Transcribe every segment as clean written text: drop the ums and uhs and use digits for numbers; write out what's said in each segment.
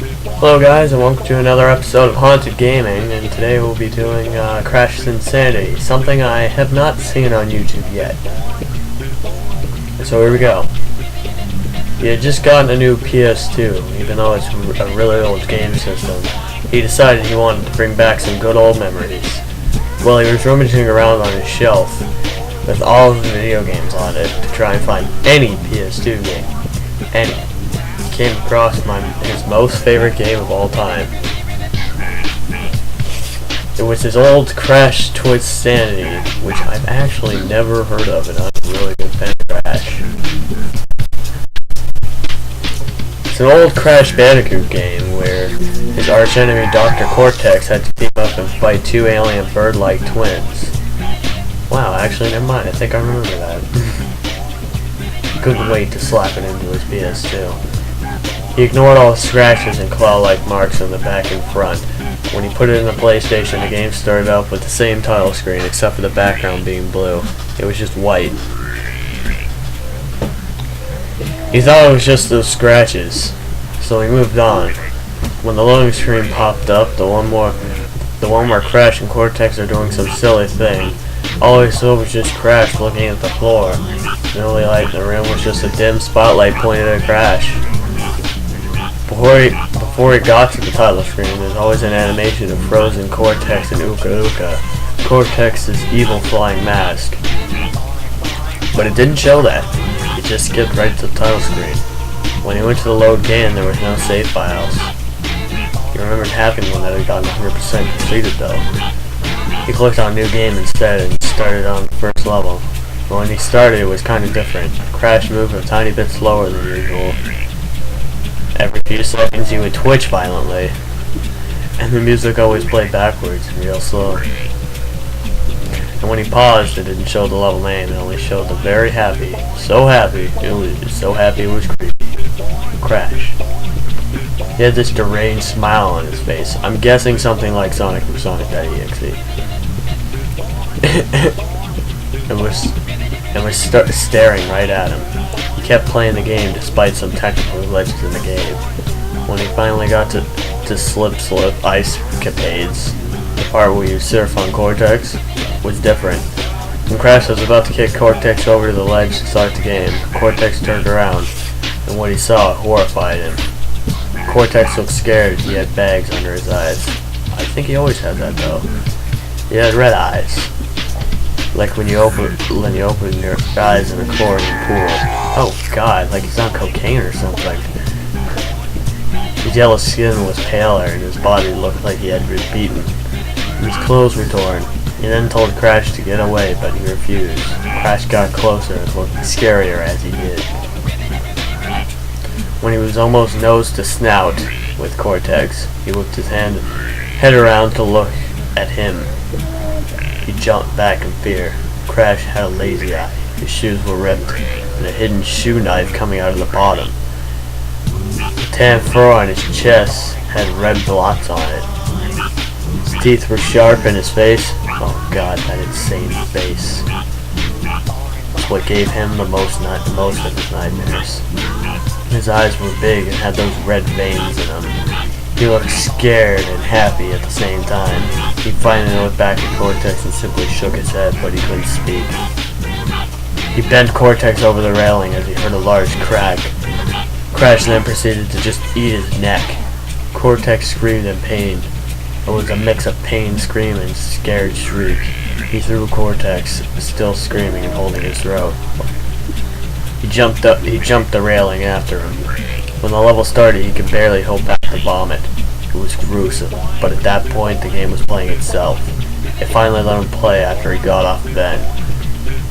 Hello guys, and welcome to another episode of Haunted Gaming, and today we'll be doing Crash's Insanity, something I have not seen on YouTube yet. And so here we go. He had just gotten a new PS2, even though it's a really old game system. He decided he wanted to bring back some good old memories. Well, he was rummaging around on his shelf with all of the video games on it to try and find any PS2 game. Any. Came across his most favorite game of all time. It was his old Crash Twinsanity, which I've actually never heard of, and I'm a really good fan of Crash. It's an old Crash Bandicoot game where his archenemy Dr. Cortex had to team up and fight two alien bird-like twins. Wow, actually never mind, I think I remember that. Couldn't wait to slap it into his PS2. He ignored all the scratches and claw-like marks on the back and front. When he put it in the PlayStation, the game started up with the same title screen, except for the background being blue. It was just white. He thought it was just those scratches, so he moved on. When the loading screen popped up, the one where Crash and Cortex are doing some silly thing, all he saw was just Crash looking at the floor. The only light in the room was just a dim spotlight pointed at Crash. Before he got to the title screen, there's always an animation of frozen Cortex and Uka Uka, Cortex's evil flying mask. But it didn't show that. It just skipped right to the title screen. When he went to the load game, there was no save files. He remembered happening when that had gotten 100% completed though. He clicked on New Game instead and started on the first level. But when he started, it was kind of different. Crash moved a tiny bit slower than usual. Every few seconds he would twitch violently, and the music always played backwards and real slow. And when he paused, it didn't show the level name, it only showed the very happy, so happy it was creepy, Crash. He had this deranged smile on his face. I'm guessing something like Sonic from Sonic.exe. and was staring right at him. He kept playing the game despite some technical glitches in the game. When he finally got to Slip Ice Capades, the part where you surf on Cortex, was different. When Crash was about to kick Cortex over to the ledge to start the game, Cortex turned around, and what he saw horrified him. Cortex looked scared. He had bags under his eyes. I think he always had that though. He had red eyes. Like when you open your eyes in a chlorine pool. Oh god, like he's on cocaine or something. His yellow skin was paler and his body looked like he had been beaten. His clothes were torn. He then told Crash to get away, but he refused. Crash got closer and looked scarier as he did. When he was almost nose to snout with Cortex, he whipped his head around to look at him. He jumped back in fear. Crash had a lazy eye. His shoes were ripped, and a hidden shoe knife coming out of the bottom. The tan fur on his chest had red blots on it. His teeth were sharp in his face. Oh god, that insane face. That's what gave him the most of his nightmares. His eyes were big and had those red veins in them. He looked scared and happy at the same time. He finally looked back at Cortex and simply shook his head, but he couldn't speak. He bent Cortex over the railing as he heard a large crack. Crash then proceeded to just eat his neck. Cortex screamed in pain. It was a mix of pain, scream, and scared shriek. He threw Cortex, still screaming and holding his throat. He jumped the railing after him. When the level started, he could barely hold back the vomit. It was gruesome, but at that point, the game was playing itself. It finally let him play after he got off the bed.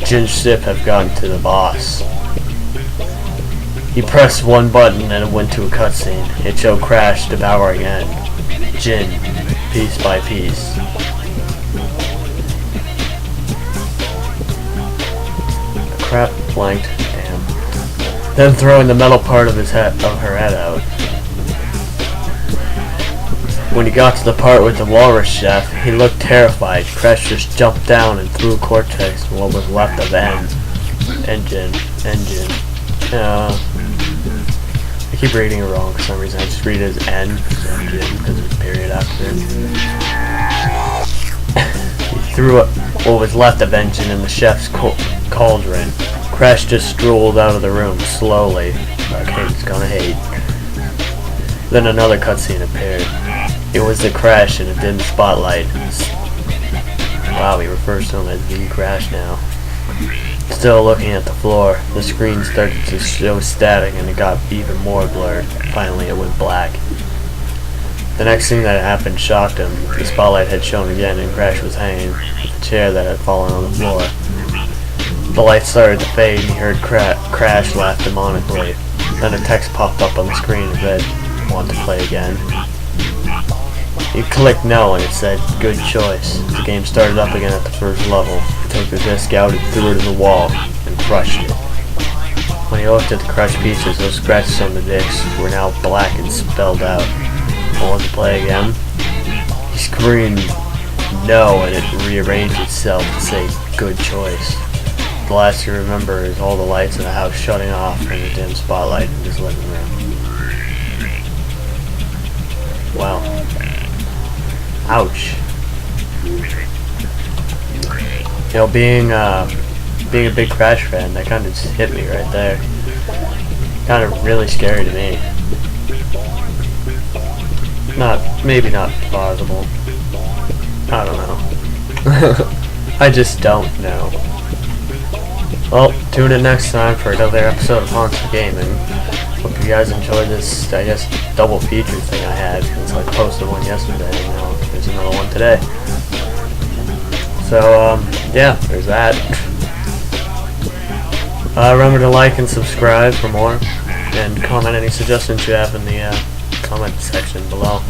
Jin Sip had gotten to the boss. He pressed one button and it went to a cutscene. It showed Crash devouring End. Jin, piece by piece. Crap, blanked. Then throwing the metal part of her head out. When he got to the part with the walrus chef, he looked terrified. Crash just jumped down and threw Cortex and what was left of Engine. keep reading it wrong for some reason. I just read it as N, engine, because there's a period after it. He threw what was left of engine in the chef's cauldron. Crash just strolled out of the room slowly, like Hate's gonna hate. Then another cutscene appeared. It was the Crash in a dim spotlight. Wow, he refers to him as the Crash now. Still looking at the floor, the screen started to show static and it got even more blurred. Finally it went black. The next thing that happened shocked him. The spotlight had shown again and Crash was hanging with a chair that had fallen on the floor. The light started to fade and he heard Crash laugh demonically. Then a text popped up on the screen and read, "Want to play again?" He clicked no and it said, "Good choice." The game started up again at the first level. He took the disc out and threw it in the wall and crushed it. When he looked at the crushed pieces, those scratches on the disc were now black and spelled out, "Want to play again?" He screamed no and it rearranged itself to say, "Good choice." The last you remember is all the lights in the house shutting off and a dim spotlight in his living room. Wow. Ouch. You know, being a big Crash fan, that kind of just hit me right there. Kind of really scary to me. Maybe not plausible. I don't know. I just don't know. Well, tune in next time for another episode of Haunts for Gaming. Hope you guys enjoyed this, I guess, double feature thing I had, since I posted one yesterday, and now there's another one today. So, yeah, there's that. Remember to like and subscribe for more, and comment any suggestions you have in the comment section below.